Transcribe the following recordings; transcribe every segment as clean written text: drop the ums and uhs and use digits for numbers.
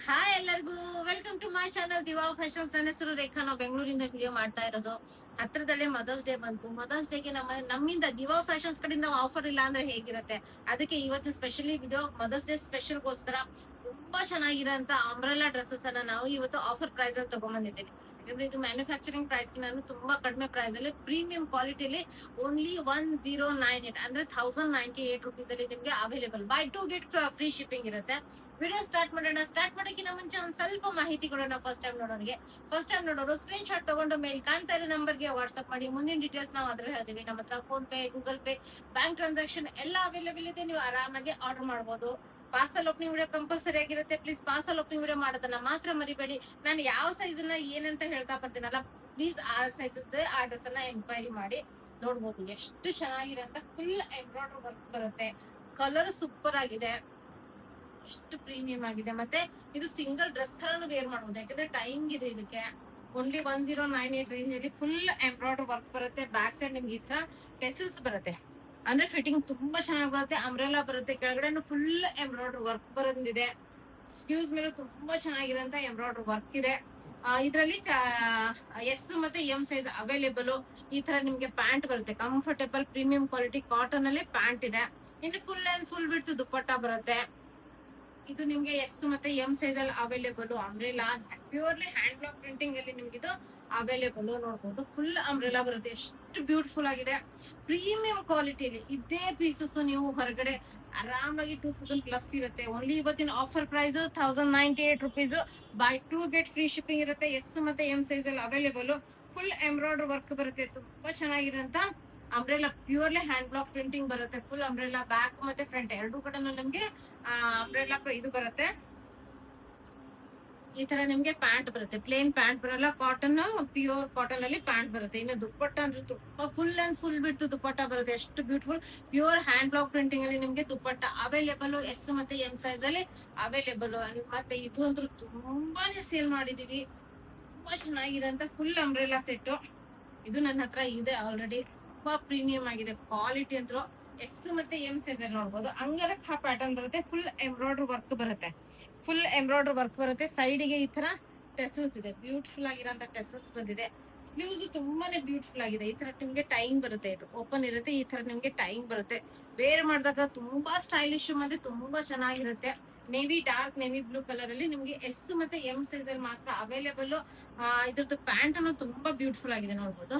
Hi ಎಲ್ಲರಿಗೂ welcome to my channel Diva Fashions. ನನ್ನ ಹೆಸರು ರೇಖಾ. ನಾವು ಬೆಂಗಳೂರಿಂದ ವಿಡಿಯೋ ಮಾಡ್ತಾ ಇರೋದು. ಹತ್ರದಲ್ಲೇ ಮದರ್ಸ್ ಡೇ ಬಂತು. ಮದರ್ಸ್ ಡೇಗೆ ನಮ್ಮಿಂದ ದಿವಾ ಫ್ಯಾಷನ್ಸ್ ಕಡೆಯಿಂದ ಆಫರ್ ಇಲ್ಲ ಅಂದ್ರೆ ಹೇಗಿರುತ್ತೆ? ಅದಕ್ಕೆ ಇವತ್ತು ಸ್ಪೆಷಲಿ ವಿಡಿಯೋ ಮದರ್ಸ್ ಡೇ ಸ್ಪೆಷಲ್ಗೋಸ್ಕರ ತುಂಬಾ ಚೆನ್ನಾಗಿರೋಂತ ಅಂಬ್ರೆಲಾ ಡ್ರೆಸ್ಸಸ್ ಅನ್ನ ನಾವು ಇವತ್ತು ಆಫರ್ ಪ್ರೈಸ್ ಅಲ್ಲಿ ತಗೊಂಡ್ಬಂದಿದ್ದೇನೆ. ಯಾಕಂದ್ರೆ ಇದು ಮ್ಯಾನುಫ್ಯಾಕ್ಚರಿಂಗ್ ಪ್ರೈಸ್ ನಾನು ತುಂಬಾ ಕಡಿಮೆ ಪ್ರೈಸ್ ಅಲ್ಲಿ ಪ್ರೀಮಿಯಂ ಕ್ವಾಲಿಟಿಲಿ ಓನ್ಲಿ 1098 ಅಂದ್ರೆ 1098 ಅಲ್ಲಿ ನಿಮ್ಗೆ available. By two get free shipping ಇರುತ್ತೆ. ವಿಡಿಯೋ ಸ್ಟಾರ್ಟ್ ಮಾಡೋಣ. ಸ್ಟಾರ್ಟ್ ಮಾಡೋಕ್ಕಿಂತ ಮುಂಚೆ ಒಂದ್ ಸ್ವಲ್ಪ ಮಾಹಿತಿ ಕೊಡೋಣ. ಫಸ್ಟ್ ಟೈಮ್ ನೋಡೋರು ಸ್ಕ್ರೀನ್ ಶಾಟ್ ತಗೊಂಡು ಮೇಲ್ ಕಾಣ್ತಾ ಇರೋ ನಂಬರ್ಗೆ ವಾಟ್ಸ್ಆಪ್ ಮಾಡಿ. ಮುಂದಿನ ಡೀಟೇಲ್ಸ್ ನಾವು ಅದ್ರಲ್ಲಿ ಹೇಳ್ತೀವಿ. ನಮ್ಮ ಹತ್ರ phone pay, Google pay, bank transaction ಎಲ್ಲ ಅವೈಲೇಬಲ್ ಇದೆ. ನೀವು ಆರಾಮಾಗಿ ಆರ್ಡರ್ ಮಾಡಬಹುದು. ಪಾರ್ಸಲ್ ಓಪನಿಂಗ್ ವಿಡಿಯೋ ಕಂಪಲ್ಸರಿ ಆಗಿರುತ್ತೆ. ಪ್ಲೀಸ್ ಪಾರ್ಸಲ್ ಓಪನಿಂಗ್ ವಿಡಿಯೋ ಮಾಡೋದನ್ನ ಮಾತ್ರ ಮರಿಬೇಡಿ. ನಾನು ಯಾವ ಸೈಜ್ ನ ಏನಂತ ಹೇಳ್ತಾ ಬರ್ತೀನಲ್ಲ, ಪ್ಲೀಸ್ ಆ ಸೈಜ್ ಆ ಡ್ರೆಸ್ ಅನ್ನ ಎಂಕ್ವೈರಿ ಮಾಡಿ. ನೋಡ್ಬೋದು ಎಷ್ಟು ಚೆನ್ನಾಗಿದೆ ಅಂತ. ಫುಲ್ ಎಂಬ್ರಾಯ್ಡರಿ ವರ್ಕ್ ಬರುತ್ತೆ. ಕಲರ್ ಸೂಪರ್ ಆಗಿದೆ. ಎಷ್ಟು ಪ್ರೀಮಿಯಂ ಆಗಿದೆ. ಮತ್ತೆ ಇದು ಸಿಂಗಲ್ ಡ್ರೆಸ್ ತರಾನು ವೇರ್ ಮಾಡಬಹುದು. ಯಾಕಂದ್ರೆ ಟೈಮ್ ಇದೆ ಇದಕ್ಕೆ. ಓನ್ಲಿ 1098 ರೇಂಜ್ ಅಲ್ಲಿ ಫುಲ್ ಎಂಬ್ರಾಯ್ಡರಿ ವರ್ಕ್ ಬರುತ್ತೆ. ಬ್ಯಾಕ್ ಸೈಡ್ ನಿಮ್ಗೆ ಈ ತರ ಟೆಸಲ್ಸ್ ಬರುತ್ತೆ. ಅಂದ್ರೆ ಫಿಟ್ಟಿಂಗ್ ತುಂಬಾ ಚೆನ್ನಾಗಿ ಬರುತ್ತೆ. ಅಂಬ್ರೆಲಾ ಬರುತ್ತೆ. ಕೆಳಗಡೆ ಫುಲ್ ಎಂಬ್ರಾಯ್ಡರಿ ವರ್ಕ್ ಬಂದಿದೆ. ಸ್ಲೀವ್ಸ್ ಮೇಲೆ ತುಂಬಾ ಚೆನ್ನಾಗಿರೋಂತ ಎಂಬ್ರಾಯ್ಡರಿ ವರ್ಕ್ ಇದೆ. ಇದರಲ್ಲಿ ಎಸ್ ಮತ್ತೆ ಎಂ ಸೈಜ್ ಅವೈಲೇಬಲ್. ಈ ತರ ನಿಮ್ಗೆ ಪ್ಯಾಂಟ್ ಬರುತ್ತೆ. ಕಂಫರ್ಟೇಬಲ್ ಪ್ರೀಮಿಯಂ ಕ್ವಾಲಿಟಿ ಕಾಟನ್ ಅಲ್ಲಿ ಪ್ಯಾಂಟ್ ಇದೆ. ಇನ್ನು ಫುಲ್ ಅಂಡ್ ಫುಲ್ ಬಿಡ್ತು ದುಪ್ಪಟ್ಟ ಬರುತ್ತೆ. ಇದು ನಿಮ್ಗೆ ಎಸ್ ಮತ್ತೆ ಎಂ ಸೈಜ್ ಅಲ್ಲಿ available. Umbrella purely hand block printing ಅಲ್ಲಿ ನಿಮ್ಗೆ ಇದು ಅವೈಲೇಬಲ್. ನೋಡ್ಬೋದು ಫುಲ್ ಅಂಬ್ರೆಲಾ ಬರುತ್ತೆ. ಎಷ್ಟು ಬ್ಯೂಟಿಫುಲ್ ಆಗಿದೆ. ಪ್ರೀಮಿಯಂ ಕ್ವಾಲಿಟಿಲಿ ಇದೇ ಪೀಸಸ್ ನೀವು ಹೊರಗಡೆ ಆರಾಮಾಗಿ 2000 ಪ್ಲಸ್ ಇರುತ್ತೆ. ಓನ್ಲಿ ಇವತ್ತಿನ offer price 1098 buy two get free shipping ಇರುತ್ತೆ. ಎಸ್ ಮತ್ತೆ ಎಂ ಸೈಜ್ ಅಲ್ಲಿ ಅವೈಲೇಬಲ್. ಫುಲ್ ಎಂಬ್ರಾಯ್ಡರಿ ವರ್ಕ್ ಬರುತ್ತೆ. ತುಂಬಾ ಚೆನ್ನಾಗಿರಂತ umbrella purely hand block printing ಬರುತ್ತೆ. ಫುಲ್ ಅಂಬ್ರೆಲಾ ಬ್ಯಾಕ್ ಮತ್ತೆ ಫ್ರಂಟ್ ಎರಡು ಕಡೆ ನಮ್ಗೆ ಅಂಬ್ರೆಲಾ ಇದು ಬರುತ್ತೆ. ಈ ತರ ನಿಮ್ಗೆ ಪ್ಯಾಂಟ್ ಬರುತ್ತೆ. ಪ್ಲೇನ್ ಪ್ಯಾಂಟ್ ಬರಲ್ಲ. ಕಾಟನ್ ಪ್ಯೂರ್ ಕಾಟನ್ ಅಲ್ಲಿ ಪ್ಯಾಂಟ್ ಬರುತ್ತೆ. ಇನ್ನು ದುಪ್ಪಟ್ಟ ಅಂದ್ರೆ ತುಂಬಾ ಫುಲ್ ಅಂಡ್ ಫುಲ್ ಬಿಟ್ಟು ದುಪ್ಪಟ್ಟ ಬರುತ್ತೆ. ಎಷ್ಟು beautiful. Pure hand block printing ಅಲ್ಲಿ ನಿಮ್ಗೆ ದುಪ್ಪಟ್ಟ ಅವೈಲೇಬಲ್. ಎಸ್ ಮತ್ತೆ ಎಂ ಸೈಜ್ ಅಲ್ಲಿ ಅವೈಲೇಬಲ್. ಮತ್ತೆ ಇದು ಅಂದ್ರೆ ತುಂಬಾನೇ ಸೇಲ್ ಮಾಡಿದೀವಿ. ತುಂಬಾ ಚೆನ್ನಾಗಿರೋಂತ ಫುಲ್ ಅಂಬ್ರೆಲಾ ಸೆಟ್ ಇದು ನನ್ನ ಹತ್ರ ಇದೆ ಆಲ್ರೆಡಿ. ತುಂಬಾ ಪ್ರೀಮಿಯಂ ಆಗಿದೆ. ಕ್ವಾಲಿಟಿ ಅಂತೂ ಎಸ್ ಮತ್ತೆ ಎಂ ಸೈಜ್ ಅಲ್ಲಿ ನೋಡ್ಬೋದು. ಅಂಗರಕ್ ಪ್ಯಾಟರ್ನ್ ಬರುತ್ತೆ. ಫುಲ್ ಎಂಬ್ರಾಯ್ಡರಿ ವರ್ಕ್ ಬರುತ್ತೆ. ಫುಲ್ ಎಂಬ್ರಾಯ್ಡರಿ ವರ್ಕ್ ಬರುತ್ತೆ. ಸೈಡ್ಗೆ ಈ ತರ ಟೆಸಲ್ಸ್ ಇದೆ. ಬ್ಯೂಟಿಫುಲ್ ಆಗಿರೋಂತ ಟೆಸಲ್ಸ್ ಬಂದಿದೆ. ಸ್ಲೀವ್ಸ್ ತುಂಬಾನೇ ಬ್ಯೂಟಿಫುಲ್ ಆಗಿದೆ. ಈ ತರ ನಿಮ್ಗೆ ಟೈಮ್ ಬರುತ್ತೆ. ಇದು ಓಪನ್ ಇರುತ್ತೆ. ಈ ತರ ನಿಮ್ಗೆ ಟೈಮ್ ಬರುತ್ತೆ. ವೇರ್ ಮಾಡಿದಾಗ ತುಂಬಾ ಸ್ಟೈಲಿಶ್ ಮತ್ತೆ ತುಂಬಾ ಚೆನ್ನಾಗಿರುತ್ತೆ. Navy dark navy blue colour ಅಲ್ಲಿ ನಿಮ್ಗೆ ಎಸ್ ಮತ್ತೆ ಎಂ ಸೈಜ್ ಅಲ್ಲಿ ಮಾತ್ರ ಅವೈಲೇಬಲ್. ಇದ್ರದ್ದು ಪ್ಯಾಂಟ್ ಅನ್ನು ತುಂಬಾ ಬ್ಯೂಟಿಫುಲ್ ಆಗಿದೆ ನೋಡ್ಬೋದು.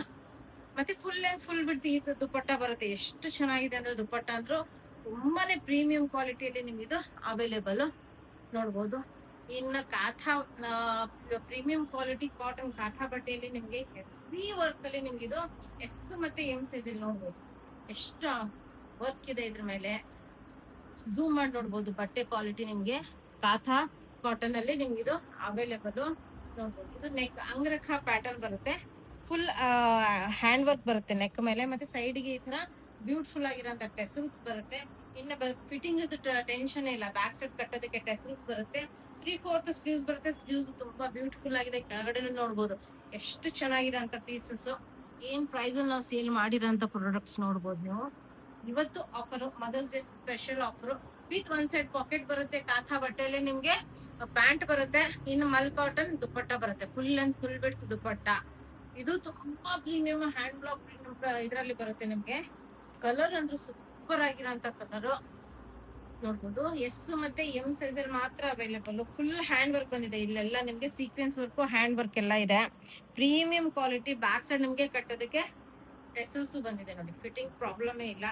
ಮತ್ತೆ ಫುಲ್ ಲೆಂತ್ ಫುಲ್ ಬಿಡ್ತಿ ಈ ದುಪ್ಪಟ್ಟ ಬರುತ್ತೆ. ಎಷ್ಟು ಚೆನ್ನಾಗಿದೆ ಅಂದ್ರೆ ದುಪ್ಪಟ್ಟ ಅಂದ್ರೂ ತುಂಬಾನೇ ಪ್ರೀಮಿಯಂ ಕ್ವಾಲಿಟಿಯಲ್ಲಿ ನಿಮ್ಗೆ ಇದು ಅವೈಲೇಬಲ್. ನೋಡ್ಬೋದು. ಇನ್ನು ಕಾಥಾ ಪ್ರೀಮಿಯಂ ಕ್ವಾಲಿಟಿ ಕಾಟನ್ ಕಾಥಾ ಬಟ್ಟೆಯಲ್ಲಿ ನಿಮ್ಗೆ ಹೆವಿ ವರ್ಕ್ ಅಲ್ಲಿ ನಿಮ್ಗೆ ಇದು ಎಸ್ ಮತ್ತೆ ಎಂ ಸೈಜ್ ಅಲ್ಲಿ ನೋಡ್ಬೋದು. ಎಷ್ಟು ವರ್ಕ್ ಇದೆ ಇದ್ರ ಮೇಲೆ. ಝೂಮ್ ಮಾಡಿ ನೋಡ್ಬೋದು. ಬಟ್ಟೆ ಕ್ವಾಲಿಟಿ ನಿಮ್ಗೆ ಕಾಥಾ ಕಾಟನ್ ಅಲ್ಲಿ ನಿಮ್ಗೆ ಇದು ಅವೈಲೇಬಲ್. ನೋಡ್ಬೋದು. ಇದು ನೆಕ್ ಅಂಗರಖ ಪ್ಯಾಟರ್ನ್ ಬರುತ್ತೆ. ಫುಲ್ ಹ್ಯಾಂಡ್ ವರ್ಕ್ ಬರುತ್ತೆ ನೆಕ್ ಮೇಲೆ. ಮತ್ತೆ ಸೈಡ್ಗೆ ಈ ತರ ಬ್ಯೂಟಿಫುಲ್ ಆಗಿರೋಂತ ಟೆಸಲ್ಸ್ ಬರುತ್ತೆ. ಇನ್ನು ಫಿಟ್ಟಿಂಗ್ ಟೆನ್ಷನ್ ಇಲ್ಲ. ಬ್ಯಾಕ್ ಸೈಡ್ ಕಟ್ಟೋದಕ್ಕೆ ಟೆಸಲ್ಸ್ ಬರುತ್ತೆ. 3/4 ಸ್ಲೀವ್ಸ್ ಬರುತ್ತೆ. ಸ್ಲೀವ್ಸ್ ತುಂಬಾ ಬ್ಯೂಟಿಫುಲ್ ಆಗಿದೆ. ಕೆಳಗಡೆ ನೋಡ್ಬೋದು ಎಷ್ಟು ಚೆನ್ನಾಗಿರೋಂತ ಪೀಸಸ್. ಏನ್ ಪ್ರೈಸ್ ಅಲ್ಲಿ ನಾವು ಸೇಲ್ ಮಾಡಿರೋಂತ ಪ್ರಾಡಕ್ಟ್ಸ್ ನೋಡ್ಬೋದು ನೀವು. ಇವತ್ತು offer mother's day special offer with one side pocket ಬರುತ್ತೆ. ಕಾಥಾ ಬಟ್ಟೆಯಲ್ಲಿ ನಿಮ್ಗೆ ಪ್ಯಾಂಟ್ ಬರುತ್ತೆ. ಇನ್ನು ಮಲ್ ಕಾಟನ್ ದುಪ್ಪಟ್ಟ ಬರುತ್ತೆ. ಫುಲ್ ಅಂಡ್ ಫುಲ್ ಬಿಡ್ತ್ ದುಪ್ಪಟ್ಟ. ಇದು ತುಂಬಾ ಪ್ರೀಮಿಯಂ ಹ್ಯಾಂಡ್ ಬ್ಲಾಕ್ ಇದ್ರಲ್ಲಿ ಬರುತ್ತೆ ನಿಮ್ಗೆ. ಕಲರ್ ಅಂದ್ರೆ ಸೂಪರ್ ಆಗಿರೋಂತ ಕಲರ್ ನೋಡ್ಬೋದು. ಎಸ್ ಮತ್ತೆ ಎಂ ಸೈಜ್ ಅಲ್ಲಿ ಮಾತ್ರ ಅವೈಲೇಬಲ್. ಫುಲ್ ಹ್ಯಾಂಡ್ ವರ್ಕ್ ಬಂದಿದೆ. ಇಲ್ಲೆಲ್ಲ ನಿಮ್ಗೆ ಸೀಕ್ವೆನ್ಸ್ ವರ್ಕ್ ಹ್ಯಾಂಡ್ ವರ್ಕ್ ಎಲ್ಲ ಇದೆ. Premium quality. ಬ್ಯಾಕ್ ಸೈಡ್ ನಿಮ್ಗೆ ಕಟ್ಟೋದಕ್ಕೆ ಟೆಸಲ್ಸ್ ಬಂದಿದೆ ನೋಡಿ. ಫಿಟ್ಟಿಂಗ್ ಪ್ರಾಬ್ಲಮ್ ಇಲ್ಲ.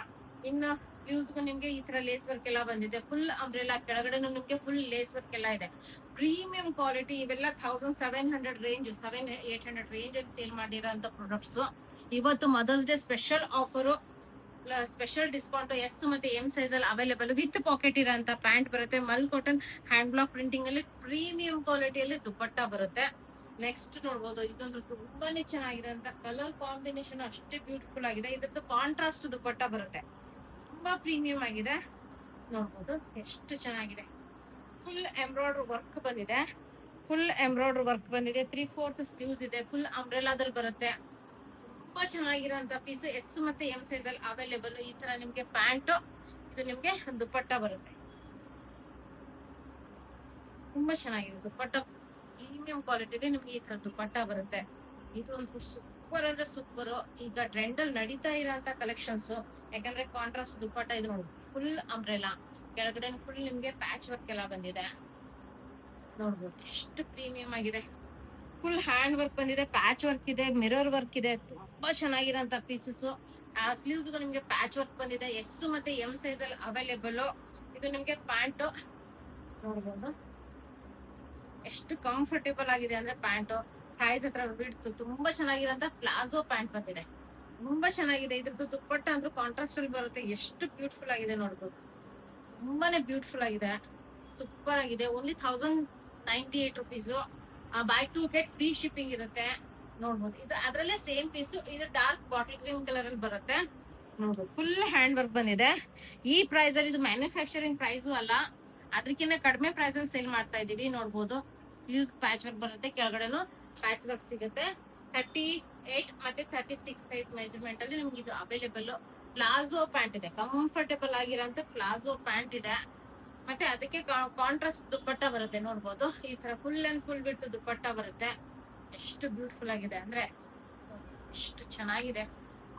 ಇನ್ನು ಸ್ಲೀವ್ಸ್ ನಿಮ್ಗೆ ಈ ತರ ಲೇಸ್ ವರ್ಕ್ ಎಲ್ಲ ಬಂದಿದೆ. ಫುಲ್ ಅಂಬ್ರೆಲಾ ಕೆಳಗಡೆ ನಿಮ್ಗೆ ಫುಲ್ ಲೇಸ್ ವರ್ಕ್ ಎಲ್ಲ ಇದೆ. Premium quality. ಇವೆಲ್ಲ 1700 ರೇಂಜ್ 7800 ರೇಂಜ್ ಅಲ್ಲಿ ಸೇಲ್ ಮಾಡಿರೋಂತ ಪ್ರಾಡಕ್ಟ್ಸ್. ಇವತ್ತು mother's day special offer special discount S ಮತ್ತೆ ಎಂ ಸೈಜ್ ಅಲ್ಲಿ ಅವೈಲೇಬಲ್. ವಿತ್ ಪಾಕೆಟ್ ಇರೋಂತ ಪ್ಯಾಂಟ್ ಬರುತ್ತೆ. Mul cotton hand block printing ಅಲ್ಲಿ ಪ್ರೀಮಿಯಂ ಕ್ವಾಲಿಟಿಯಲ್ಲಿ ದುಪ್ಪಟ್ಟ ಬರುತ್ತೆ. ನೆಕ್ಸ್ಟ್ ನೋಡ್ಬೋದು. ಇದೊಂದು ತುಂಬಾನೇ ಚೆನ್ನಾಗಿರೋಂತ ಕಲರ್ ಕಾಂಬಿನೇಷನ್ ಅಷ್ಟೇ ಬ್ಯೂಟಿಫುಲ್ ಆಗಿದೆ. ಇದ್ರದ್ದು ಕಾಂಟ್ರಾಸ್ಟ್ ದುಪ್ಪಟ್ಟ ಬರುತ್ತೆ. ತುಂಬಾ ಪ್ರೀಮಿಯಂ ಆಗಿದೆ. ನೋಡ್ಬೋದು ಎಷ್ಟು ಚೆನ್ನಾಗಿದೆ. ಫುಲ್ ಎಂಬ್ರಾಯ್ಡರಿ ವರ್ಕ್ ಬಂದಿದೆ. ಫುಲ್ ಎಂಬ್ರಾಯ್ಡರಿ ವರ್ಕ್ ಬಂದಿದೆ. 3/4 ಸ್ಲೀವ್ಸ್ ಇದೆ. ಫುಲ್ ಅಂಬ್ರೆಲಾದಲ್ಲಿ ಬರುತ್ತೆ. ತುಂಬಾ ಚೆನ್ನಾಗಿರೋಂತ ಪೀಸ್. ಎಸ್ ಮತ್ತೆ ಎಂ ಸೈಜ್ ಅಲ್ಲಿ ಅವೈಲೇಬಲ್. ಈ ತರ ನಿಮ್ಗೆ ಪ್ಯಾಂಟ್. ಇದು ನಿಮ್ಗೆ ದುಪ್ಪಟ್ಟ ಬರುತ್ತೆ. ತುಂಬಾ ಚೆನ್ನಾಗಿದೆ ದುಪ್ಪಟ್ಟ. ಪ್ರೀಮಿಯಂ ಕ್ವಾಲಿಟಿಲಿ ನಿಮ್ಗೆ ಈ ತರ ದುಪ್ಪಟ್ಟ ಬರುತ್ತೆ. ಇದು ಒಂದು ಸೂಪರ್ ಅಂದ್ರೆ ಸೂಪರ್. ಈಗ ಟ್ರೆಂಡ್ ಅಲ್ಲಿ ನಡೀತಾ ಇರೋಂತ ಕಲೆಕ್ಷನ್ಸ್. ಯಾಕಂದ್ರೆ ಕಾಂಟ್ರಾಸ್ಟ್ ದುಪ್ಪಟ್ಟ ಇದು ನೋಡಿ, ಫುಲ್ ಅಂಬ್ರೆಲಾ, ಕೆಳಗಡೆ ಫುಲ್ ನಿಮ್ಗೆ ಪ್ಯಾಚ್ ವರ್ಕ್ ಎಲ್ಲ ಬಂದಿದೆ. ನೋಡ್ಬೋದು ಎಷ್ಟು ಪ್ರೀಮಿಯಂ ಆಗಿದೆ. ಫುಲ್ ಹ್ಯಾಂಡ್ ವರ್ಕ್ ಬಂದಿದೆ, ಪ್ಯಾಚ್ ವರ್ಕ್ ಇದೆ, ಮಿರರ್ ವರ್ಕ್ ಇದೆ. ತುಂಬಾ ಚೆನ್ನಾಗಿರೋಂತ ಪೀಸಸ್. ಆ ಸ್ಲೀವ್ಸ್ ನಿಮ್ಗೆ ಪ್ಯಾಚ್ ವರ್ಕ್ ಬಂದಿದೆ. ಎಸ್ ಮತ್ತೆ ಎಂ ಸೈಜ್ ಅಲ್ಲಿ ಅವೈಲೇಬಲ್. ಇದು ನಿಮ್ಗೆ ಪ್ಯಾಂಟ್ ನೋಡ್ಬೋದು ಎಷ್ಟು ಕಂಫರ್ಟೇಬಲ್ ಆಗಿದೆ ಅಂದ್ರೆ ಪ್ಯಾಂಟ್ ಥೈಸ್ ಹತ್ರ ಬಿಡ್ತು. ತುಂಬಾ ಚೆನ್ನಾಗಿರೋಂತ ಪ್ಲಾಜೋ ಪ್ಯಾಂಟ್ ಬಂದಿದೆ. ತುಂಬಾ ಚೆನ್ನಾಗಿದೆ. ಇದ್ರದ್ದು ದುಪ್ಪಟ್ಟ ಅಂದ್ರೆ ಕಾಂಟ್ರಾಸ್ಟ್ ಅಲ್ಲಿ ಬರುತ್ತೆ. ಎಷ್ಟು ಬ್ಯೂಟಿಫುಲ್ ಆಗಿದೆ ನೋಡ್ಬೋದು. ತುಂಬಾನೇ ಬ್ಯೂಟಿಫುಲ್ ಆಗಿದೆ, ಸೂಪರ್ ಆಗಿದೆ. Only 1098 rupees. By 2 get free shipping ಇರುತ್ತೆ. ನೋಡ್ಬೋದು ಇದು ಅದ್ರಲ್ಲೇ ಸೇಮ್ ಪೀಸ್. ಇದು ಡಾರ್ಕ್ ಬಾಟಲ್ ಗ್ರೀನ್ ಕಲರ್ ಅಲ್ಲಿ ಬರುತ್ತೆ. ನೋಡ್ಬೋದು ಫುಲ್ ಹ್ಯಾಂಡ್ ವರ್ಕ್ ಬಂದಿದೆ. ಈ ಪ್ರೈಸ್ ಅಲ್ಲಿ ಇದು ಮ್ಯಾನುಫ್ಯಾಕ್ಚರಿಂಗ್ ಪ್ರೈಸ್ ಅಲ್ಲ, ಅದಕ್ಕಿಂತ ಕಡಿಮೆ ಪ್ರೈಸ್ ಅಲ್ಲಿ ಸೇಲ್ ಮಾಡ್ತಾ ಇದೀವಿ. ನೋಡ್ಬೋದು ಸ್ಲೀವ್ಸ್ ಪ್ಯಾಚ್ ವರ್ಕ್ ಬರುತ್ತೆ, ಕೆಳಗಡೆನು ಪ್ಯಾಚ್ ವರ್ಕ್ ಸಿಗುತ್ತೆ. 38 ಮತ್ತೆ 36 ಸೈಜ್ ಮೆಜರ್ಮೆಂಟ್ ಅಲ್ಲಿ ನಿಮ್ಗೆ ಇದು ಅವೈಲೇಬಲ್. ಪ್ಲಾಜೋ ಪ್ಯಾಂಟ್ ಇದೆ, ಕಂಫರ್ಟೇಬಲ್ ಆಗಿರೋಂತ ಪ್ಲಾಜೋ ಪ್ಯಾಂಟ್ ಇದೆ. ಮತ್ತೆ ಅದಕ್ಕೆ ಕಾಂಟ್ರಾಸ್ಟ್ ದುಪ್ಪಟ್ಟ ಬರುತ್ತೆ. ನೋಡ್ಬೋದು ಈ ತರ ಫುಲ್ ಅಂಡ್ ಫುಲ್ ಬಿಟ್ಟು ದುಪ್ಪಟ್ಟ ಬರುತ್ತೆ. ಎಷ್ಟು ಬ್ಯೂಟಿಫುಲ್ ಆಗಿದೆ ಅಂದ್ರೆ ಎಷ್ಟು ಚೆನ್ನಾಗಿದೆ.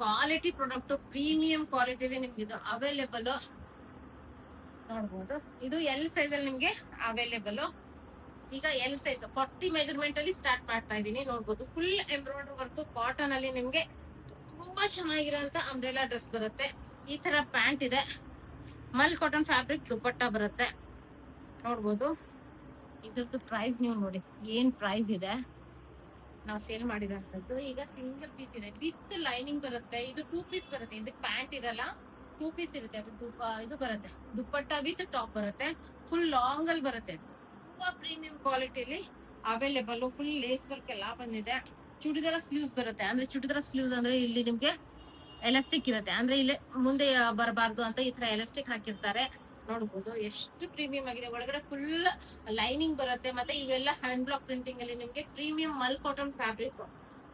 ಕ್ವಾಲಿಟಿ ಪ್ರಾಡಕ್ಟ್, ಪ್ರೀಮಿಯಂ ಕ್ವಾಲಿಟಿಲಿ ನಿಮ್ಗೆ ಇದು ಅವೈಲೇಬಲ್. ನೋಡ್ಬೋದು ಇದು ಎಲ್ ಸೈಜ್ ಅಲ್ಲಿ ನಿಮ್ಗೆ ಅವೈಲೇಬಲ್. ಈಗ ಎಲ್ ಸೈಜ್ 40 ಮೆಜರ್ಮೆಂಟ್ ಅಲ್ಲಿ ಸ್ಟಾರ್ಟ್ ಮಾಡ್ತಾ ಇದೀನಿ. ನೋಡ್ಬೋದು ಫುಲ್ ಎಂಬ್ರಾಯ್ಡರಿ ವರ್ಕ್ ಕಾಟನ್ ಅಲ್ಲಿ ನಿಮ್ಗೆ ತುಂಬಾ ಚೆನ್ನಾಗಿರೋಂತ ಅಂಬ್ರೆಲಾ ಡ್ರೆಸ್ ಬರುತ್ತೆ. ಈ ತರ ಪ್ಯಾಂಟ್ ಇದೆ, ಮಲ್ ಕಾಟನ್ ಫ್ಯಾಬ್ರಿಕ್ ದುಪ್ಪಟ್ಟ ಬರುತ್ತೆ. ನೋಡ್ಬೋದು ಇದ್ರದ್ದು ಪ್ರೈಸ್ ನೀವು ನೋಡಿ ಏನ್ ಪ್ರೈಸ್ ಇದೆ. ನಾವು ಸೇಲ್ ಮಾಡಿರೋಂಥದ್ದು ಈಗ ಸಿಂಗಲ್ ಪೀಸ್ ಇದೆ, ವಿತ್ ಲೈನಿಂಗ್ ಬರುತ್ತೆ. ಇದು 2 ಪೀಸ್ ಬರುತ್ತೆ. ಇದಕ್ಕೆ ಪ್ಯಾಂಟ್ ಇರಲ್ಲ, 2 ಪೀಸ್ ಇರುತ್ತೆ. ಇದು ಬರುತ್ತೆ ದುಪ್ಪಟ್ಟ ವಿತ್ ಟಾಪ್ ಬರುತ್ತೆ. ಫುಲ್ ಲಾಂಗ್ ಅಲ್ಲಿ ಬರುತ್ತೆ. ತುಂಬಾ ಪ್ರೀಮಿಯಂ ಕ್ವಾಲಿಟಿಲಿ ಅವೈಲೇಬಲ್. ಫುಲ್ ಲೇಸ್ ವರ್ಕ್ ಎಲ್ಲ ಬಂದಿದೆ. ಚೂಡಿದಾರ ಸ್ಲೀವ್ಸ್ ಬರುತ್ತೆ. ಅಂದ್ರೆ ಚೂಡಿದಾರ ಸ್ಲೀವ್ಸ್ ಅಂದ್ರೆ ಇಲ್ಲಿ ನಿಮ್ಗೆ ಎಲಾಸ್ಟಿಕ್ ಇರುತ್ತೆ. ಅಂದ್ರೆ ಇಲ್ಲಿ ಮುಂದೆ ಬರಬಾರ್ದು ಅಂತ ಈ ತರ ಎಲಾಸ್ಟಿಕ್ ಹಾಕಿರ್ತಾರೆ. ನೋಡ್ಬೋದು ಎಷ್ಟು ಪ್ರೀಮಿಯಂ ಆಗಿದೆ. ಒಳಗಡೆ ಫುಲ್ ಲೈನಿಂಗ್ ಬರುತ್ತೆ. ಮತ್ತೆ ಇವೆಲ್ಲ ಹ್ಯಾಂಡ್ ಬ್ಲಾಕ್ ಪ್ರಿಂಟಿಂಗ್ ಅಲ್ಲಿ ನಿಮ್ಗೆ premium mul cotton fabric,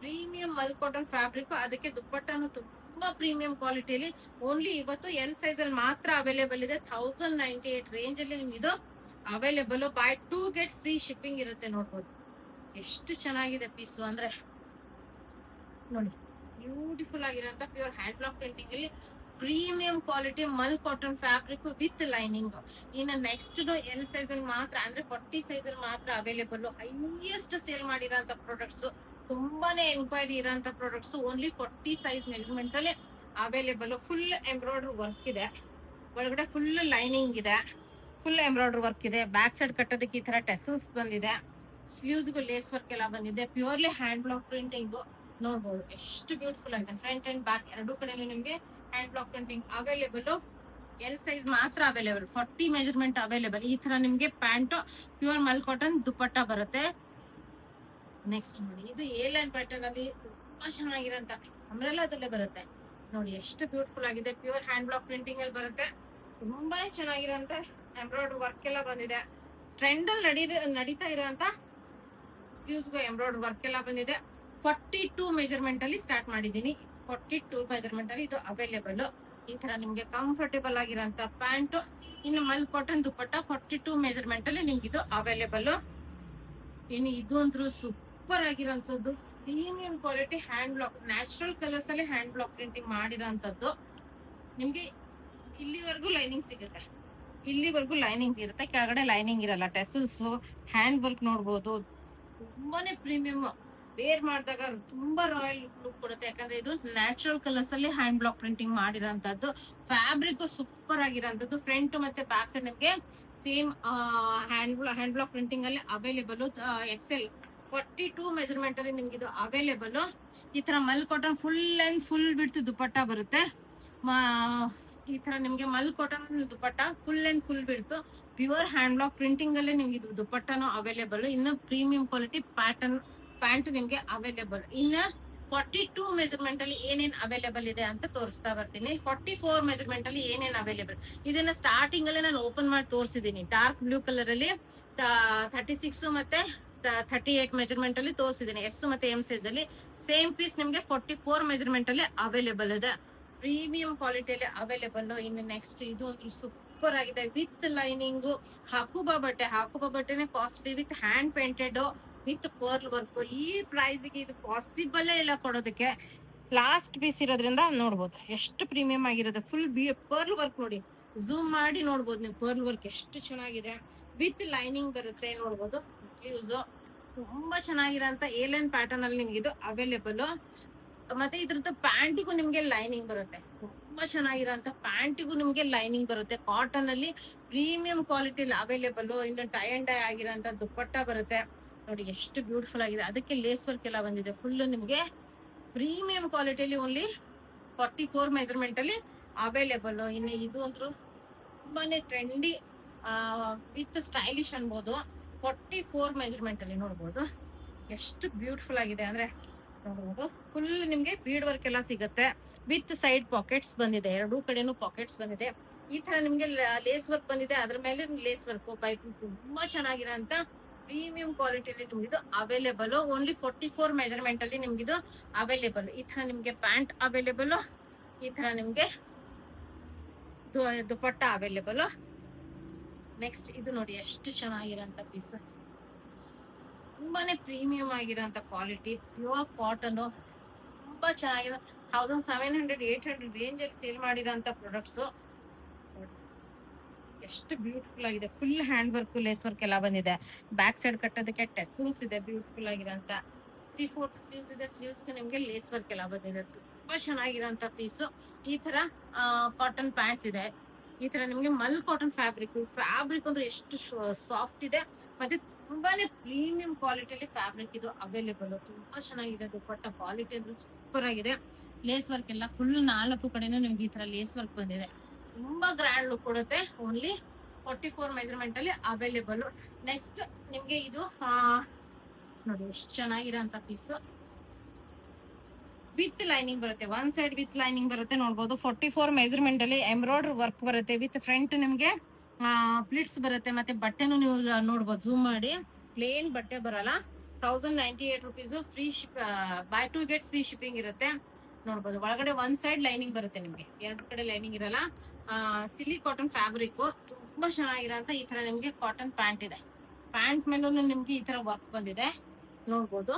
premium mul cotton fabric. ಅದಕ್ಕೆ ದುಪ್ಪಟ್ಟನು ತುಂಬಾ ಪ್ರೀಮಿಯಂ ಕ್ವಾಲಿಟಿಲಿ. ಓನ್ಲಿ ಇವತ್ತು ಎಲ್ ಸೈಜ್ ಅಲ್ಲಿ ಮಾತ್ರ ಅವೈಲೇಬಲ್ ಇದೆ. 1098 ರೇಂಜ್ ಅಲ್ಲಿ ನಿಮ್ಗೆ ಇದು available. Buy 2 get free shipping ಇರುತ್ತೆ. ನೋಡ್ಬೋದು ಎಷ್ಟು ಚೆನ್ನಾಗಿದೆ ಪೀಸು ಅಂದ್ರೆ ನೋಡಿ, ಬ್ಯೂಟಿಫುಲ್ ಆಗಿರೋಂತ ಪ್ಯೂರ್ ಹ್ಯಾಂಡ್ ಬ್ಲಾಕ್ ಪ್ರಿಂಟಿಂಗ್ ಅಲ್ಲಿ premium quality mul cotton fabric with lining. ಇನ್ನು ನೆಕ್ಸ್ಟ್ ಎಲ್ ಸೈಜ್ ಅಲ್ಲಿ ಮಾತ್ರ ಅಂದ್ರೆ 40 ಸೈಜ್ ಅಲ್ಲಿ ಮಾತ್ರ ಅವೈಲೇಬಲ್. ಹೈಯೆಸ್ಟ್ ಸೇಲ್ ಮಾಡಿರೋಂತ ಪ್ರಾಡಕ್ಟ್ಸ್, ತುಂಬಾನೇ ಎನ್ಕ್ವೈರಿ ಇರೋಂತ ಪ್ರಾಡಕ್ಟ್ಸ್. ಓನ್ಲಿ 40 ಸೈಜ್ ಮೆಜರ್ಮೆಂಟ್ ಅಲ್ಲಿ ಅವೈಲೇಬಲ್. ಫುಲ್ ಎಂಬ್ರಾಯ್ಡರಿ ವರ್ಕ್ ಇದೆ, ಒಳಗಡೆ ಫುಲ್ ಲೈನಿಂಗ್ ಇದೆ, ಫುಲ್ ಎಂಬ್ರಾಯ್ಡರಿ ವರ್ಕ್ ಇದೆ. ಬ್ಯಾಕ್ ಸೈಡ್ ಕಟ್ಟೋದಕ್ಕೆ ಈ ತರ ಟೆಸಲ್ಸ್ ಬಂದಿದೆ. ಸ್ಲೀವ್ಸ್ಗೂ ಲೇಸ್ ವರ್ಕ್ ಎಲ್ಲ ಬಂದಿದೆ. Purely hand block printing. ನೋಡ್ಬೋದು ಎಷ್ಟು ಬ್ಯೂಟಿಫುಲ್ ಆಗಿದೆ. ಫ್ರಂಟ್ ಅಂಡ್ ಬ್ಯಾಕ್ ಎರಡು ಕಡೆ ನಿಮ್ಗೆ hand block printing available. L size ಮಾತ್ರ ಅವೈಲೇಬಲ್. 40 measurement available. ಈ ತರ ನಿಮ್ಗೆ pant pure mul cotton dupatta ಬರುತ್ತೆ. ನೆಕ್ಸ್ಟ್ ನೋಡಿ, ಇದು ಎ ಲೈನ್ ಪ್ಯಾಟರ್ನ್ ಅಲ್ಲಿ ತುಂಬಾ ಚೆನ್ನಾಗಿರೋಂತ ಅಂಬ್ರೆಲಾದಲ್ಲೇ ಬರುತ್ತೆ. ನೋಡಿ ಎಷ್ಟು ಬ್ಯೂಟಿಫುಲ್ ಆಗಿದೆ. ಪ್ಯೂರ್ ಹ್ಯಾಂಡ್ ಬ್ಲಾಕ್ ಪ್ರಿಂಟಿಂಗ್ ಅಲ್ಲಿ ಬರುತ್ತೆ. ತುಂಬಾ ಚೆನ್ನಾಗಿರೋಂತ ಎಂಬ್ರಾಯ್ಡರಿ ವರ್ಕ್ ಎಲ್ಲ ಬಂದಿದೆ. ಟ್ರೆಂಡ್ ಅಲ್ಲಿ ನಡೀತಾ ಇರೋಂತ ಸ್ಲೀವ್ಸ್ಗೂ ಎಂಬ್ರಾಯ್ಡರಿ ವರ್ಕ್ ಎಲ್ಲ ಬಂದಿದೆ. 42 ಮೆಜರ್ಮೆಂಟ್ ಅಲ್ಲಿ ಸ್ಟಾರ್ಟ್ ಮಾಡಿದೀನಿ. 42 ಮೆಜರ್ಮೆಂಟ್ ಅಲ್ಲಿ ಇದು ಅವೈಲೇಬಲ್. ಈ ತರ ನಿಮ್ಗೆ ಕಂಫರ್ಟೇಬಲ್ ಆಗಿರೋಂತ ಪ್ಯಾಂಟ್. ಇನ್ನು ಮಲ್ ಕಾಟನ್ ದುಪ್ಪಟ್ಟ 42 ಮೆಜರ್ಮೆಂಟ್ ಅಲ್ಲಿ ನಿಮ್ಗೆ ಇದು ಅವೈಲೇಬಲ್. ಇನ್ನು ಇದು ಅಂದ್ರೂ ಸೂಪರ್ ಆಗಿರೋಂಥದ್ದು premium quality hand block, natural colours ಅಲ್ಲಿ ಹ್ಯಾಂಡ್ ಬ್ಲಾಕ್ ಪ್ರಿಂಟಿಂಗ್ ಮಾಡಿರೋಂಥದ್ದು. ನಿಮ್ಗೆ ಇಲ್ಲಿವರೆಗೂ ಲೈನಿಂಗ್ ಸಿಗುತ್ತೆ, ಇಲ್ಲಿವರೆಗೂ ಲೈನಿಂಗ್ ಇರುತ್ತೆ, ಕೆಳಗಡೆ ಲೈನಿಂಗ್ ಇರಲ್ಲ. ಟೆಸಲ್ಸ್ ಹ್ಯಾಂಡ್ ವರ್ಕ್ ನೋಡ್ಬೋದು. ತುಂಬಾನೇ ಪ್ರೀಮಿಯಂ. ವೇರ್ ಮಾಡಿದಾಗ ತುಂಬಾ ರಾಯಲ್ ಲುಕ್ ಕೊಡುತ್ತೆ. ಯಾಕಂದ್ರೆ ಇದು ನ್ಯಾಚುರಲ್ ಕಲರ್ಸ್ ಅಲ್ಲಿ ಹ್ಯಾಂಡ್ ಬ್ಲಾಕ್ ಪ್ರಿಂಟಿಂಗ್ ಮಾಡಿರೋಂಥದ್ದು. ಫ್ಯಾಬ್ರಿಕ್ ಸೂಪರ್ ಆಗಿರೋಂಥದ್ದು. ಫ್ರಂಟ್ ಮತ್ತೆ ಬ್ಯಾಕ್ ಸೈಡ್ ನಿಮ್ಗೆ ಸೇಮ್ ಹ್ಯಾಂಡ್ ಬ್ಲಾಕ್ ಪ್ರಿಂಟಿಂಗ್ ಅಲ್ಲಿ ಅವೈಲೇಬಲ್. ಎಕ್ಸೆಲ್ 42 ಮೆಜರ್ಮೆಂಟ್ ಅಲ್ಲಿ ನಿಮ್ಗೆ ಇದು ಅವೈಲೇಬಲ್. ಈ ತರ ಮಲ್ ಕಾಟನ್ ಫುಲ್ ಅಂಡ್ ಫುಲ್ ಬಿಡ್ತು ದುಪ್ಪಟ್ಟ ಬರುತ್ತೆ. ಈ ತರ ನಿಮ್ಗೆ mul cotton dupatta full and full ಬಿಡ್ತು ಪ್ಯೂರ್ ಹ್ಯಾಂಡ್ ಬ್ಲಾಕ್ ಪ್ರಿಂಟಿಂಗ್ ಅಲ್ಲಿ ನಿಮ್ಗೆ ಇದು ದುಪ್ಪಟ್ಟನು ಅವೈಲೇಬಲ್. ಇನ್ನು ಪ್ರೀಮಿಯಂ ಕ್ವಾಲಿಟಿ ಪ್ಯಾಟರ್ನ್ ಪ್ಯಾಂಟ್ ನಿಮ್ಗೆ ಅವೈಲೇಬಲ್. ಇನ್ನ 42 ಮೆಜರ್ಮೆಂಟ್ ಅಲ್ಲಿ ಏನೇನ್ ಅವೈಲೇಬಲ್ ಇದೆ ಅಂತ ತೋರಿಸ್ತಾ ಬರ್ತೀನಿ. 44 ಮೆಜರ್ಮೆಂಟ್ ಅಲ್ಲಿ ಏನೇನ್ ಅವೈಲೇಬಲ್. ಇದನ್ನ ಸ್ಟಾರ್ಟಿಂಗ್ ಅಲ್ಲಿ ನಾನು ಓಪನ್ ಮಾಡಿ ತೋರಿಸಿದೀನಿ. ಡಾರ್ಕ್ ಬ್ಲೂ ಕಲರ್ ಅಲ್ಲಿ 36 ಮತ್ತೆ 38 ಮೆಜರ್ಮೆಂಟ್ ಅಲ್ಲಿ ತೋರಿಸಿದೀನಿ. ಎಸ್ ಮತ್ತೆ ಎಂ ಸೈಜ್ ಅಲ್ಲಿ. ಸೇಮ್ ಪೀಸ್ ನಿಮ್ಗೆ 44 ಮೆಜರ್ಮೆಂಟ್ ಅಲ್ಲಿ ಅವೈಲೇಬಲ್ ಇದೆ. ಪ್ರೀಮಿಯಂ ಕ್ವಾಲಿಟಿಯಲ್ಲಿ ಅವೈಲೇಬಲ್. ಇನ್ನು ನೆಕ್ಸ್ಟ್ ಇದು ಒಂದು ಸೂಪರ್ ಆಗಿದೆ ವಿತ್ ಲೈನಿಂಗ್. ಹಾಕುಬಾ ಬಟ್ಟೆನೆ costly with hand painted with pearl work. ಈ ಪ್ರೈಸ್ಗೆ ಇದು ಪಾಸಿಬಲ್ ಇಲ್ಲ ಕೊಡೋದಕ್ಕೆ. ಲಾಸ್ಟ್ ಪೀಸ್ ಇರೋದ್ರಿಂದ ನೋಡ್ಬೋದು ಎಷ್ಟು ಪ್ರೀಮಿಯಂ ಆಗಿರುತ್ತೆ. ಫುಲ್ ಪರ್ಲ್ ವರ್ಕ್ ನೋಡಿ, ಝೂಮ್ ಮಾಡಿ ನೋಡ್ಬೋದು ನೀವು ಪರ್ಲ್ ವರ್ಕ್ ಎಷ್ಟು ಚೆನ್ನಾಗಿದೆ. ವಿತ್ ಲೈನಿಂಗ್ ಬರುತ್ತೆ ನೋಡ್ಬೋದು. ಸ್ಲೀವ್ಸ್ ತುಂಬಾ ಚೆನ್ನಾಗಿರೋಂತ ಏಲೈನ್ ಪ್ಯಾಟರ್ನ್ ಅಲ್ಲಿ ನಿಮ್ಗೆ ಇದು ಅವೈಲೇಬಲ್. ಮತ್ತೆ ಇದ್ರದ್ದು ಪ್ಯಾಂಟಿಗೂ ನಿಮ್ಗೆ ಲೈನಿಂಗ್ ಬರುತ್ತೆ. ತುಂಬಾ ಚೆನ್ನಾಗಿರೋಂತ ಪ್ಯಾಂಟಿಗೂ ನಿಮ್ಗೆ ಲೈನಿಂಗ್ ಬರುತ್ತೆ. ಕಾಟನ್ ಅಲ್ಲಿ ಪ್ರೀಮಿಯಂ ಕ್ವಾಲಿಟಿಲಿ ಅವೈಲೇಬಲ್. ಇನ್ನು ಟೈ ಅಂಡ್ ಡೈ ಆಗಿರೋಂತ ದುಪ್ಪಟ್ಟ ಬರುತ್ತೆ ನೋಡಿ, ಎಷ್ಟು ಬ್ಯೂಟಿಫುಲ್ ಆಗಿದೆ. ಅದಕ್ಕೆ ಲೇಸ್ ವರ್ಕ್ ಎಲ್ಲ ಬಂದಿದೆ. ಫುಲ್ ನಿಮ್ಗೆ ಪ್ರೀಮಿಯಂ ಕ್ವಾಲಿಟಿಯಲ್ಲಿ ಓನ್ಲಿ 44 ಮೆಜರ್ಮೆಂಟ್ ಅಲ್ಲಿ ಅವೈಲೇಬಲ್. ಇನ್ನು ಇದು ಅಂದ್ರು ತುಂಬಾನೇ ಟ್ರೆಂಡಿ ವಿತ್ ಸ್ಟೈಲಿಶ್ ಅನ್ಬೋದು. 44 ಮೆಜರ್ಮೆಂಟ್ ಅಲ್ಲಿ ನೋಡ್ಬೋದು ಎಷ್ಟು ಬ್ಯೂಟಿಫುಲ್ ಆಗಿದೆ ಅಂದ್ರೆ ನೋಡ್ಬೋದು. ಫುಲ್ ನಿಮ್ಗೆ ಬೀಡ್ ವರ್ಕ್ ಎಲ್ಲ ಸಿಗುತ್ತೆ. ವಿತ್ ಸೈಡ್ ಪಾಕೆಟ್ಸ್ ಬಂದಿದೆ, ಎರಡೂ ಕಡೆನೂ ಪಾಕೆಟ್ಸ್ ಬಂದಿದೆ. ಈ ತರ ನಿಮ್ಗೆ ಲೇಸ್ ವರ್ಕ್ ಬಂದಿದೆ, ಅದ್ರ ಮೇಲೆ ಲೇಸ್ ವರ್ಕ್ ಪೈಪಿಂಗ್ ತುಂಬಾ ಚೆನ್ನಾಗಿರೋ ಅಂತ ಪ್ರೀಮಿಯಂ ಕ್ವಾಲಿಟಿಯಲ್ಲಿ ನಿಮ್ಗಿದು ಅವೈಲೇಬಲ್. ಓನ್ಲಿ 44 ಮೆಜರ್ಮೆಂಟ್ ಅಲ್ಲಿ ನಿಮ್ಗಿದು ಅವೈಲೇಬಲ್. ಈ ತರ ನಿಮ್ಗೆ ಪ್ಯಾಂಟ್ ಅವೈಲೇಬಲ್, ಈ ತರ ನಿಮ್ಗೆ ದುಪಟ್ಟ ಅವೈಲೇಬಲ್. ನೆಕ್ಸ್ಟ್ ಇದು ನೋಡಿ ಎಷ್ಟು ಚೆನ್ನಾಗಿರೋಂತ ಪೀಸ್, ತುಂಬಾನೇ ಪ್ರೀಮಿಯಂ ಆಗಿರೋಂತ ಕ್ವಾಲಿಟಿ, ಪ್ಯೂರ್ ಕಾಟನ್. ತುಂಬಾ ಚೆನ್ನಾಗಿರೋ 1700 800 ರೇಂಜ್ ಅಲ್ಲಿ ಸೇಲ್ ಮಾಡಿರೋಂತ ಪ್ರಾಡಕ್ಟ್ಸ್. ಎಷ್ಟು ಬ್ಯೂಟಿಫುಲ್ ಆಗಿದೆ. Full hand work lace work ಎಲ್ಲ ಬಂದಿದೆ. ಬ್ಯಾಕ್ ಸೈಡ್ ಕಟ್ಟೋದಕ್ಕೆ ಟೆಸಲ್ಸ್ ಇದೆ ಬ್ಯೂಟಿಫುಲ್ ಆಗಿರೋಂತ. 3/4 ಸ್ಲೀವ್ಸ್ ಇದೆ. ಸ್ಲೀವ್ಸ್ ನಿಮ್ಗೆ ಲೇಸ್ ವರ್ಕ್ ಎಲ್ಲ ಬಂದಿದೆ. ತುಂಬಾ ಚೆನ್ನಾಗಿರೋಂತ ಪೀಸ್. ಈ ತರ ಕಾಟನ್ ಪ್ಯಾಂಟ್ಸ್ ಇದೆ. ಈ ತರ ನಿಮ್ಗೆ ಮಲ್ ಕಾಟನ್ ಫ್ಯಾಬ್ರಿಕ್ ಅಂದ್ರೆ ಎಷ್ಟು ಸಾಫ್ಟ್ ಇದೆ. ಮತ್ತೆ ತುಂಬಾನೇ ಪ್ರೀಮಿಯಂ ಕ್ವಾಲಿಟಿಯಲ್ಲಿ ಫ್ಯಾಬ್ರಿಕ್ ಇದು ಅವೈಲೇಬಲ್. ತುಂಬಾ ಚೆನ್ನಾಗಿದೆ. ದುಪ್ಪಟ್ಟ ಕ್ವಾಲಿಟಿ ಅಂದ್ರೆ ಸೂಪರ್ ಆಗಿದೆ. ಲೇಸ್ ವರ್ಕ್ ಎಲ್ಲ ಫುಲ್ 4 ಕಡೆನೂ ನಿಮ್ಗೆ ಈ ತರ ಲೇಸ್ ವರ್ಕ್ ಬಂದಿದೆ. ತುಂಬಾ ಗ್ರ್ಯಾಂಡ್ ಲುಕ್ ಕೊಡುತ್ತೆ. ಓನ್ಲಿ 44 ಮೆಜರ್ಮೆಂಟ್ ಅಲ್ಲಿ ಅವೈಲೇಬಲ್. ನೆಕ್ಸ್ಟ್ ನಿಮ್ಗೆ ಇದು ನೋಡಿ ಎಷ್ಟು ಚೆನ್ನಾಗಿರೋಂತ ಪೀಸ್. ವಿತ್ ಲೈನಿಂಗ್ ಬರುತ್ತೆ, ಒನ್ ಸೈಡ್ ವಿತ್ ಲೈನಿಂಗ್ ಬರುತ್ತೆ ನೋಡ್ಬೋದು. 44 ಮೆಜರ್ಮೆಂಟ್ ಅಲ್ಲಿ ಎಂಬ್ರಾಯ್ಡರಿ ವರ್ಕ್ ಬರುತ್ತೆ. ವಿತ್ ಫ್ರಂಟ್ ನಿಮ್ಗೆ ಪ್ಲಿಟ್ಸ್ ಬರುತ್ತೆ. ಮತ್ತೆ ಬಟ್ಟೆನು ನೀವು ನೋಡ್ಬೋದು ಝೂಮ್ ಮಾಡಿ. ಪ್ಲೇನ್ ಬಟ್ಟೆ ಬರಲ್ಲ. 1098 rupees. Free by 2 get free shipping ಇರುತ್ತೆ ನೋಡ್ಬೋದು. ಒಳಗಡೆ ಒನ್ ಸೈಡ್ ಲೈನಿಂಗ್ ಬರುತ್ತೆ ನಿಮ್ಗೆ, ಎರಡು ಕಡೆ ಲೈನಿಂಗ್ ಇರಲ್ಲ. ಸಿಲಿ ಕಾಟನ್ ಫ್ಯಾಬ್ರಿಕ್ ತುಂಬಾ ಚೆನ್ನಾಗಿರೋಂತ ಈ ತರ ನಿಮ್ಗೆ ಕಾಟನ್ ಪ್ಯಾಂಟ್ ಇದೆ. ಪ್ಯಾಂಟ್ ಮೇಲೂ ನಿಮ್ಗೆ ಈ ತರ ವರ್ಕ್ ಬಂದಿದೆ ನೋಡ್ಬೋದು.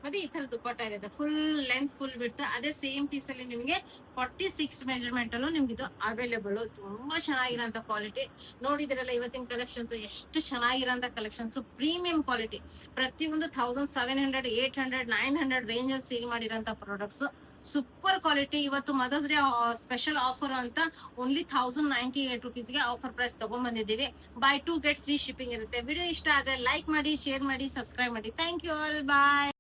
ಮತ್ತೆ ಈ ತರ ದುಪ್ಪಟ್ಟ ಇರುತ್ತೆ. ಫುಲ್ ಲೆಂತ್ ಫುಲ್ ಬಿಡ್ತು. ಅದೇ ಸೇಮ್ ಪೀಸ್ ಅಲ್ಲಿ ನಿಮ್ಗೆ 46 ಮೆಜರ್ಮೆಂಟ್ ಅಲ್ಲೂ ನಿಮ್ಗೆ ಇದು ಅವೈಲೇಬಲ್. ತುಂಬಾ ಚೆನ್ನಾಗಿರೋಂತ ಕ್ವಾಲಿಟಿ. ನೋಡಿದಿರಲ್ಲ ಇವತ್ತಿನ ಕಲೆಕ್ಷನ್ಸ್ ಎಷ್ಟು ಚೆನ್ನಾಗಿರೋಂತ ಕಲೆಕ್ಷನ್ಸ್. Premium quality. ಪ್ರತಿಯೊಂದು 1700 800 900 ರೇಂಜ್ ಅಲ್ಲಿ ಸೇಲ್ ಮಾಡಿರೋಂತ ಪ್ರಾಡಕ್ಟ್ಸ್. Super quality. ಇವತ್ತು ಮದರ್ಸ್ ಡೇ ಸ್ಪೆಷಲ್ ಆಫರ್ ಅಂತ ಓನ್ಲಿ 1098 ರುಪೀಸ್ಗೆ ಆಫರ್ ಪ್ರೈಸ್ ತಗೊಂಡ್ ಬಂದಿದ್ದೀವಿ. ಬೈ 2 get ಫ್ರೀ ಶಿಪ್ಪಿಂಗ್ ಇರುತ್ತೆ. ವಿಡಿಯೋ ಇಷ್ಟ ಆದ್ರೆ ಲೈಕ್ ಮಾಡಿ, ಶೇರ್ ಮಾಡಿ, ಸಬ್ಸ್ಕ್ರೈಬ್ ಮಾಡಿ. Thank you all. ಬಾಯ್.